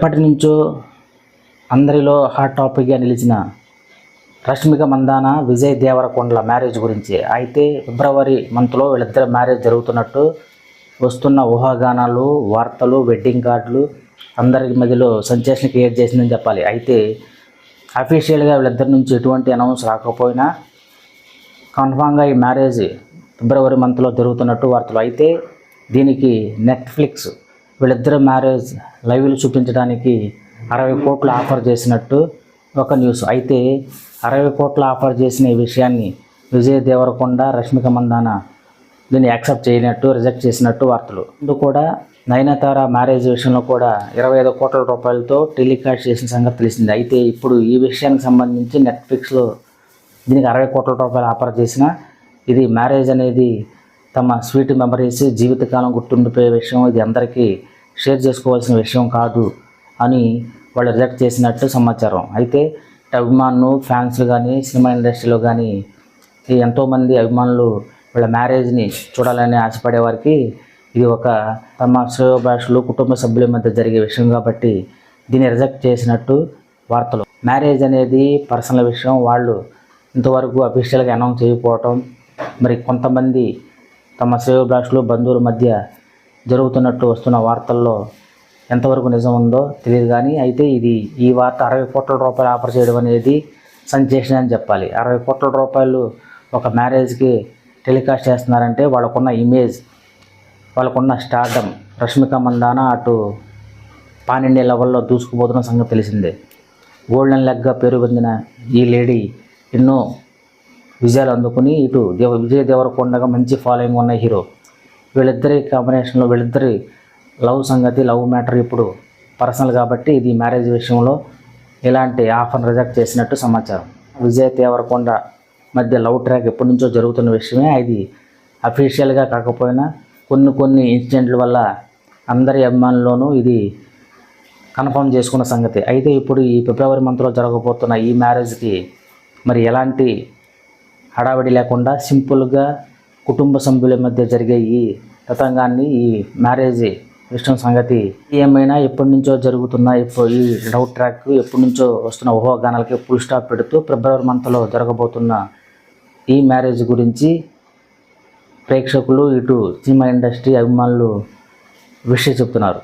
ఎప్పటి నుంచో అందరిలో హాట్ టాపిక్గా నిలిచిన రష్మిక మందాన విజయ్ దేవరకొండల మ్యారేజ్ గురించి. అయితే ఫిబ్రవరి మంత్లో వీళ్ళిద్దరు మ్యారేజ్ జరుగుతున్నట్టు వస్తున్న ఊహాగానాలు, వార్తలు, వెడ్డింగ్ కార్డులు అందరి మధ్యలో సెన్సేషన్ క్రియేట్ చేసిందని చెప్పాలి. అయితే అఫీషియల్గా వీళ్ళిద్దరి నుంచి ఎటువంటి అనౌన్స్ రాకపోయినా కన్ఫామ్గా ఈ మ్యారేజ్ ఫిబ్రవరి మంత్లో జరుగుతున్నట్టు వార్తలు. అయితే దీనికి నెట్ఫ్లిక్స్ వీళ్ళిద్దరు మ్యారేజ్ లైవ్లు చూపించడానికి 60 కోట్లు ఆఫర్ చేసినట్టు ఒక న్యూస్. అయితే 60 కోట్లు ఆఫర్ చేసిన ఈ విషయాన్ని విజయ్ దేవరకొండ, రష్మిక మందాన దీన్ని యాక్సెప్ట్ చేయనట్టు, రిజెక్ట్ చేసినట్టు వార్తలు. ముందు కూడా నయనతార మ్యారేజ్ విషయంలో కూడా 25 కోట్ల రూపాయలతో టెలికాస్ట్ చేసిన సంగతి తెలిసింది. అయితే ఇప్పుడు ఈ విషయానికి సంబంధించి నెట్ఫ్లిక్స్లో దీనికి 60 కోట్ల రూపాయలు ఆఫర్ చేసిన ఇది మ్యారేజ్ అనేది తమ స్వీట్ మెమరీస్, జీవితకాలం గుర్తుండిపోయే విషయం, ఇది అందరికీ షేర్ చేసుకోవాల్సిన విషయం కాదు అని వాళ్ళు రిజెక్ట్ చేసినట్టు సమాచారం. అయితే అభిమానులు, ఫ్యాన్స్లు కానీ, సినిమా ఇండస్ట్రీలో కానీ ఎంతోమంది అభిమానులు వీళ్ళ మ్యారేజ్ని చూడాలని ఆశపడే వారికి ఇది ఒక తమ శ్రేయోభిలాషులు, కుటుంబ సభ్యుల మధ్య జరిగే విషయం కాబట్టి దీన్ని రిజెక్ట్ చేసినట్టు వార్తలు. మ్యారేజ్ అనేది పర్సనల్ విషయం, వాళ్ళు ఇంతవరకు అఫీషియల్గా అనౌన్స్ చేయకపోవటం, మరి కొంతమంది తమ శ్రేయోభిలాషులు, బంధువుల మధ్య జరుగుతున్నట్టు వస్తున్న వార్తల్లో ఎంతవరకు నిజం ఉందో తెలియదు. కానీ అయితే ఈ వార్త 60 కోట్ల రూపాయలు ఆఫర్ చేయడం అనేది సెన్సేషన్ అని చెప్పాలి. 60 కోట్ల రూపాయలు ఒక మ్యారేజ్కి టెలికాస్ట్ చేస్తున్నారంటే వాళ్ళకున్న ఇమేజ్, వాళ్ళకున్న స్టార్డమ్, రష్మిక మందాన అటు పాన్ ఇండియా లెవెల్లో దూసుకుపోతున్న సంగతి తెలిసిందే. గోల్డెన్ లెగ్గా పేరు పొందిన ఈ లేడీ ఎన్నో విజయాలు అందుకుని ఇటు విజయ్ దేవరకొండగా మంచి ఫాలోయింగ్ ఉన్న హీరో. వీళ్ళిద్దరి కాంబినేషన్లో వీళ్ళిద్దరి లవ్ సంగతి, లవ్ మ్యాటర్ ఇప్పుడు పర్సనల్ కాబట్టి ఇది మ్యారేజ్ విషయంలో ఇలాంటి ఆఫర్ రిజెక్ట్ చేసినట్టు సమాచారం. విజయ్ దేవరకొండ మధ్య లవ్ ట్రాక్ ఎప్పటి నుంచో జరుగుతున్న విషయమే. అది అఫీషియల్గా కాకపోయినా కొన్ని ఇన్సిడెంట్ల వల్ల అందరి అభిమానుల్లోనూ ఇది కన్ఫర్మ్ చేసుకున్న సంగతి. అయితే ఇప్పుడు ఈ ఫిబ్రవరి మంత్లో జరగబోతున్న ఈ మ్యారేజ్కి మరి ఎలాంటి హడావిడి లేకుండా సింపుల్గా కుటుంబ సభ్యుల మధ్య జరిగే ఈ తతంగాన్ని, ఈ మ్యారేజ్ విషయం సంగతి ఏమైనా ఎప్పటి నుంచో జరుగుతున్న ఈ లవ్ ట్రాక్, ఎప్పటి నుంచో వస్తున్న ఊహాగానాలకి ఫుల్ స్టాప్ పెడుతూ ఫిబ్రవరి మంత్లో జరగబోతున్న ఈ మ్యారేజ్ గురించి ప్రేక్షకులు, ఇటు సినిమా ఇండస్ట్రీ అభిమానులు విషయం చెప్తున్నారు.